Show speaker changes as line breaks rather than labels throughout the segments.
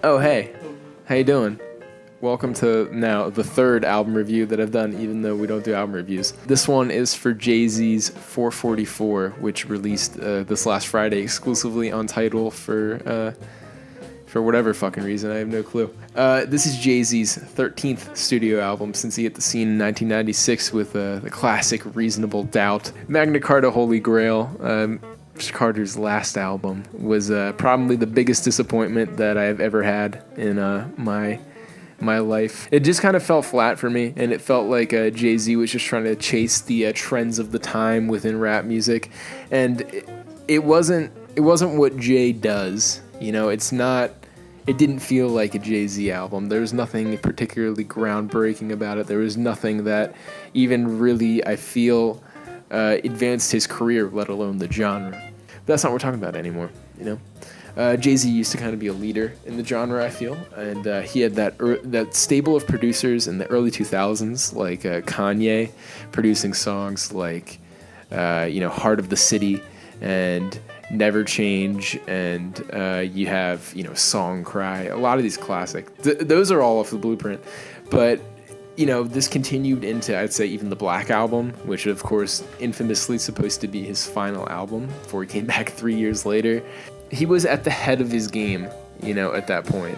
Oh, hey. How you doing? Welcome to now the third album review that I've done, even though we don't do album reviews. This one is for Jay-Z's 444, which released this last Friday exclusively on Tidal for whatever fucking reason. I have no clue. This is Jay-Z's 13th studio album since he hit the scene in 1996 with the classic Reasonable Doubt. Magna Carta Holy Grail, Mr. Carter's last album, was probably the biggest disappointment that I've ever had in my life. It just kind of fell flat for me, and it felt like Jay-Z was just trying to chase the trends of the time within rap music, and it wasn't what Jay does. You know, it didn't feel like a Jay-Z album. There was nothing particularly groundbreaking about it. There was nothing that even really, I feel, advanced his career, let alone the genre. But that's not what we're talking about anymore, you know? Jay-Z used to kind of be a leader in the genre, I feel, and he had that stable of producers in the early 2000s, like Kanye, producing songs like, Heart of the City and Never Change, and you have, Song Cry, a lot of these classic. Those are all off the Blueprint, but, this continued into, I'd say, even the Black Album, which, of course, infamously supposed to be his final album before he came back 3 years later. He was at the head of his game, at that point.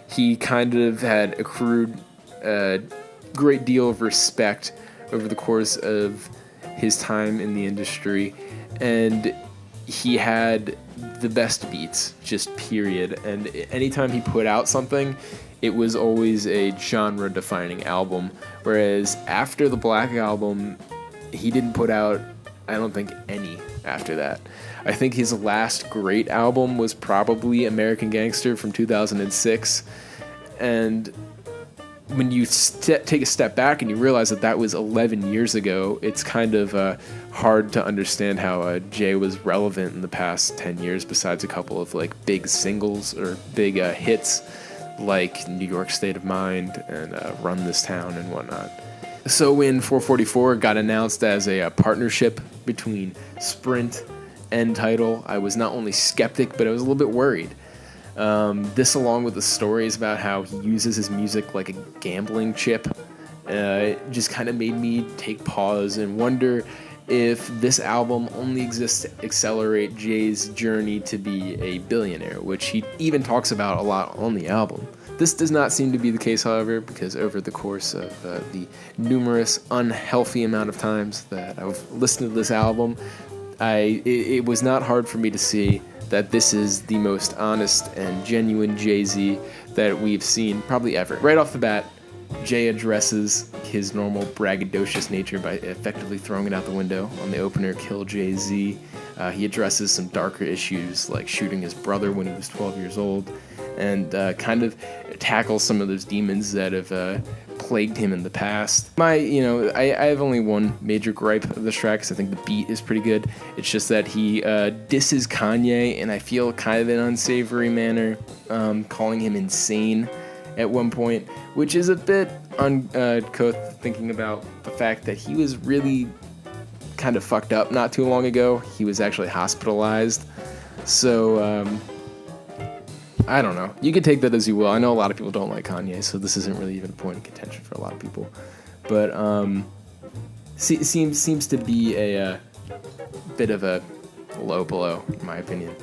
He kind of had accrued a great deal of respect over the course of his time in the industry, and he had the best beats, just period. And anytime he put out something, it was always a genre-defining album. Whereas after the Black Album, he didn't put out, I don't think, any after that. I think his last great album was probably American Gangster from 2006. And when you take a step back and you realize that was 11 years ago, it's kind of hard to understand how Jay was relevant in the past 10 years, besides a couple of big singles or big hits like New York State of Mind and Run This Town and whatnot. So when 444 got announced as a partnership between Sprint and Tidal, I was not only skeptic, but I was a little bit worried. This, along with the stories about how he uses his music like a gambling chip, just kind of made me take pause and wonder if this album only exists to accelerate Jay's journey to be a billionaire, which he even talks about a lot on the album. This does not seem to be the case, however, because over the course of the numerous unhealthy amount of times that I've listened to this album, it was not hard for me to see that this is the most honest and genuine Jay-Z that we've seen probably ever. Right off the bat, Jay addresses his normal braggadocious nature by effectively throwing it out the window on the opener, Kill Jay-Z. He addresses some darker issues like shooting his brother when he was 12 years old, and kind of tackles some of those demons that have plagued him in the past. I have only one major gripe of this track, because I think the beat is pretty good. It's just that he disses Kanye, and I feel kind of an unsavory manner, calling him insane at one point, which is a bit uncouth, thinking about the fact that he was really kind of fucked up not too long ago. He was actually hospitalized. So, I don't know. You can take that as you will. I know a lot of people don't like Kanye, so this isn't really even a point of contention for a lot of people. But seems to be a bit of a low blow, in my opinion.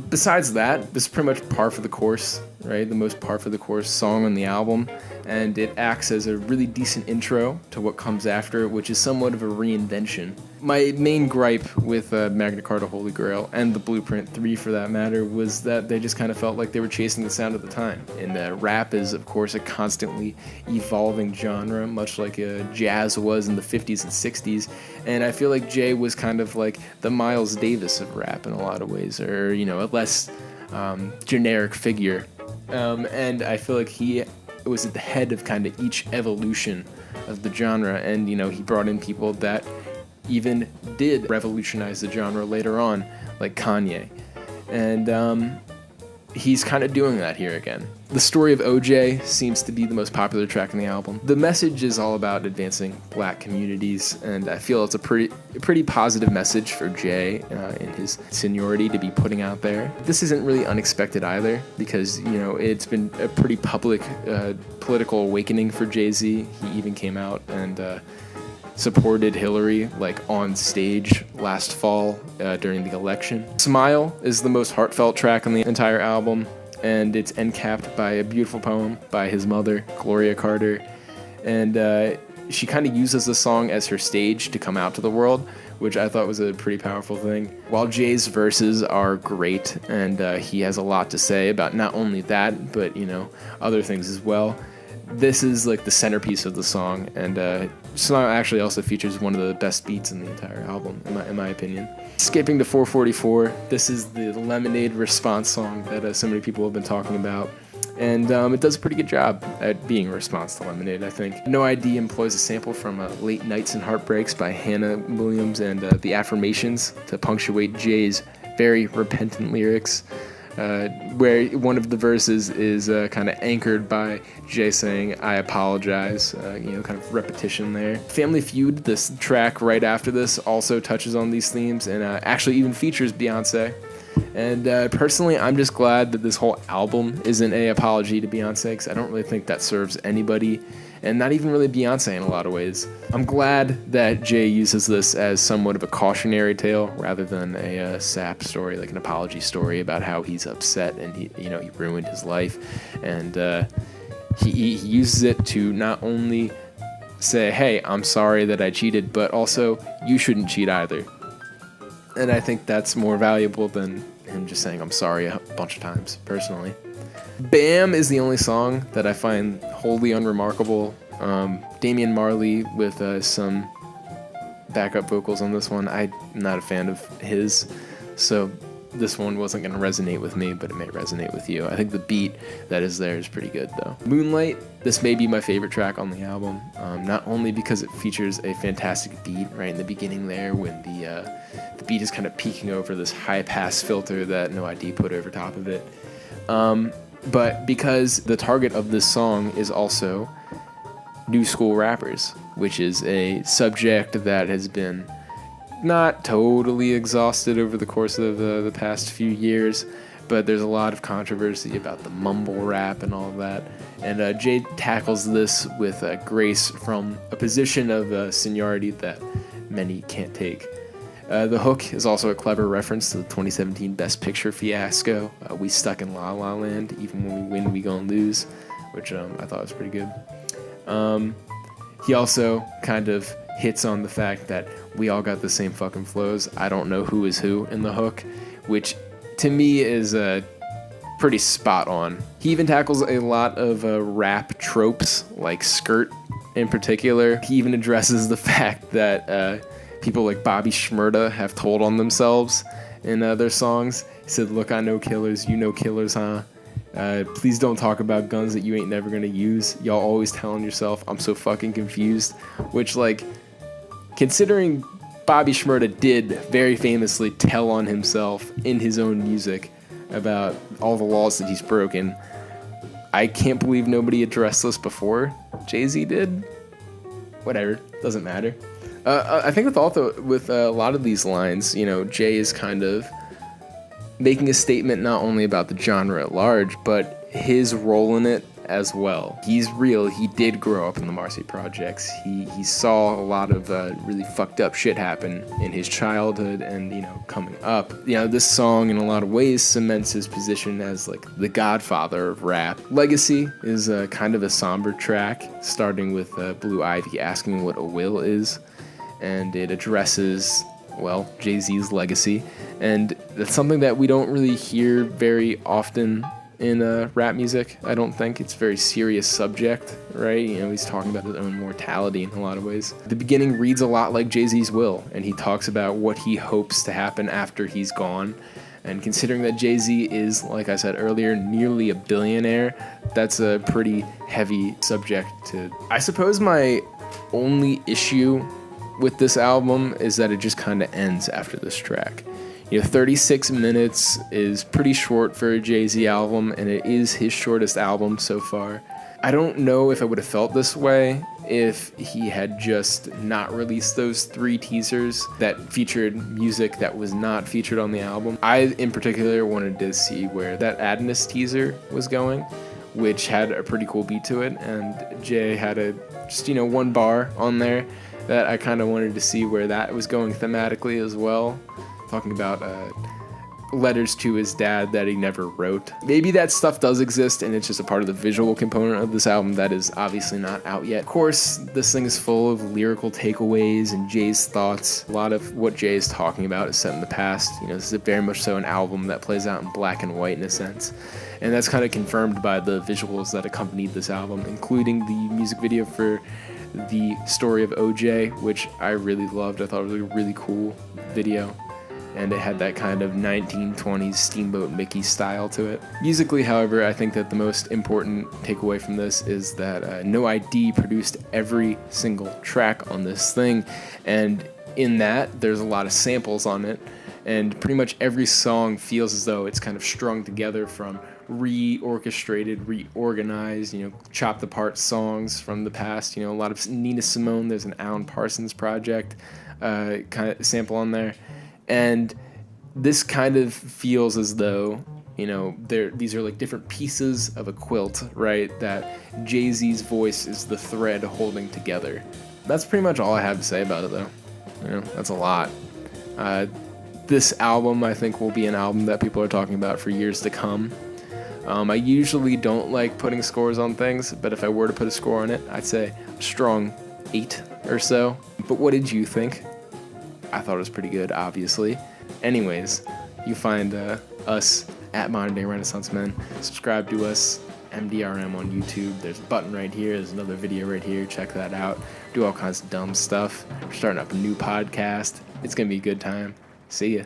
Besides that, this is pretty much par for the course, right? The most par for the course song on the album, and it acts as a really decent intro to what comes after, which is somewhat of a reinvention. My main gripe with Magna Carta Holy Grail, and the Blueprint 3 for that matter, was that they just kind of felt like they were chasing the sound of the time. And rap is, of course, a constantly evolving genre, much like jazz was in the 50s and 60s. And I feel like Jay was kind of like the Miles Davis of rap in a lot of ways, or, a less generic figure. And I feel like he was at the head of kind of each evolution of the genre, and, he brought in people that even did revolutionize the genre later on, like Kanye. And he's kind of doing that here again. The story of OJ seems to be the most popular track on the album. The message is all about advancing black communities, and I feel it's a pretty positive message for Jay in his seniority to be putting out there. This isn't really unexpected either, because, you know, it's been a pretty public political awakening for Jay-Z. He even came out and supported Hillary, like, on stage last fall during the election. Smile is the most heartfelt track on the entire album, and it's end capped by a beautiful poem by his mother, Gloria Carter. And she kind of uses the song as her stage to come out to the world, which I thought was a pretty powerful thing. While Jay's verses are great, and he has a lot to say about not only that, but, you know, other things as well, this is like the centerpiece of the song, and Smile actually also features one of the best beats in the entire album, in my opinion. Skipping to 444, this is the Lemonade response song that so many people have been talking about, and it does a pretty good job at being a response to Lemonade, I think. No ID employs a sample from Late Nights and Heartbreaks by Hannah Williams and The Affirmations to punctuate Jay's very repentant lyrics. Where one of the verses is kind of anchored by Jay saying, "I apologize," you know, kind of repetition there. Family Feud, this track right after this, also touches on these themes and actually even features Beyonce. And personally, I'm just glad that this whole album isn't an apology to Beyonce, because I don't really think that serves anybody, and not even really Beyonce in a lot of ways. I'm glad that Jay uses this as somewhat of a cautionary tale rather than a sap story, like an apology story about how he's upset and he ruined his life, and he uses it to not only say, "Hey, I'm sorry that I cheated," but also, "You shouldn't cheat either." And I think that's more valuable than him just saying "I'm sorry" a bunch of times, personally. Bam is the only song that I find wholly unremarkable. Damian Marley with some backup vocals on this one. I'm not a fan of his, so this one wasn't going to resonate with me, but it may resonate with you. I think the beat that is there is pretty good, though. Moonlight, this may be my favorite track on the album, not only because it features a fantastic beat right in the beginning there when the beat is kind of peeking over this high-pass filter that No ID put over top of it, but because the target of this song is also new school rappers, which is a subject that has been not totally exhausted over the course of the past few years, but there's a lot of controversy about the mumble rap and all of that. And Jay tackles this with grace from a position of seniority that many can't take. The hook is also a clever reference to the 2017 Best Picture fiasco. We stuck in La La Land, even when we win, we gon' lose, which I thought was pretty good. He also kind of hits on the fact that we all got the same fucking flows. I don't know who is who in the hook, which to me is pretty spot on. He even tackles a lot of rap tropes, like skirt in particular. He even addresses the fact that people like Bobby Shmurda have told on themselves in their songs. He said, "Look, I know killers, you know killers, huh? Please don't talk about guns that you ain't never gonna use. Y'all always telling yourself, I'm so fucking confused." Which, like, considering Bobby Shmurda did very famously tell on himself in his own music about all the laws that he's broken, I can't believe nobody addressed this before Jay-Z did. Whatever, doesn't matter. I think with a lot of these lines, you know, Jay is kind of making a statement not only about the genre at large, but his role in it as well. He's real. He did grow up in the Marcy Projects. He saw a lot of really fucked up shit happen in his childhood and, you know, coming up. You know, this song in a lot of ways cements his position as, like, the godfather of rap. Legacy is kind of a somber track, starting with Blue Ivy asking what a will is, and it addresses, well, Jay-Z's legacy, and that's something that we don't really hear very often in rap music. I don't think it's a very serious subject, right? You know, he's talking about his own mortality in a lot of ways. The beginning reads a lot like Jay-Z's will, and he talks about what he hopes to happen after he's gone. And considering that Jay-Z is, like I said earlier, nearly a billionaire, that's a pretty heavy subject to. I suppose my only issue with this album is that it just kind of ends after this track. 36 minutes is pretty short for a Jay-Z album, and it is his shortest album so far. I don't know if I would have felt this way if he had just not released those 3 teasers that featured music that was not featured on the album. I, in particular, wanted to see where that Adness teaser was going, which had a pretty cool beat to it, and Jay had just one bar on there that I kind of wanted to see where that was going thematically as well, talking about letters to his dad that he never wrote. Maybe that stuff does exist and it's just a part of the visual component of this album that is obviously not out yet. Of course, this thing is full of lyrical takeaways and Jay's thoughts. A lot of what Jay is talking about is set in the past. This is very much so an album that plays out in black and white in a sense. And that's kind of confirmed by the visuals that accompanied this album, including the music video for The Story of OJ, which I really loved. I thought it was a really cool video. And it had that kind of 1920s Steamboat Mickey style to it. Musically, however, I think that the most important takeaway from this is that No ID produced every single track on this thing, and in that, there's a lot of samples on it, and pretty much every song feels as though it's kind of strung together from reorchestrated, reorganized, chopped apart songs from the past. A lot of Nina Simone, there's an Alan Parsons project kind of sample on there. And this kind of feels as though, these are like different pieces of a quilt, right? That Jay-Z's voice is the thread holding together. That's pretty much all I have to say about it, though. That's a lot. This album, I think, will be an album that people are talking about for years to come. I usually don't like putting scores on things, but if I were to put a score on it, I'd say a strong 8 or so. But what did you think? I thought it was pretty good, obviously. Anyways, you find us at Modern Day Renaissance Men. Subscribe to us, MDRM on YouTube. There's a button right here. There's another video right here. Check that out. Do all kinds of dumb stuff. We're starting up a new podcast. It's going to be a good time. See ya.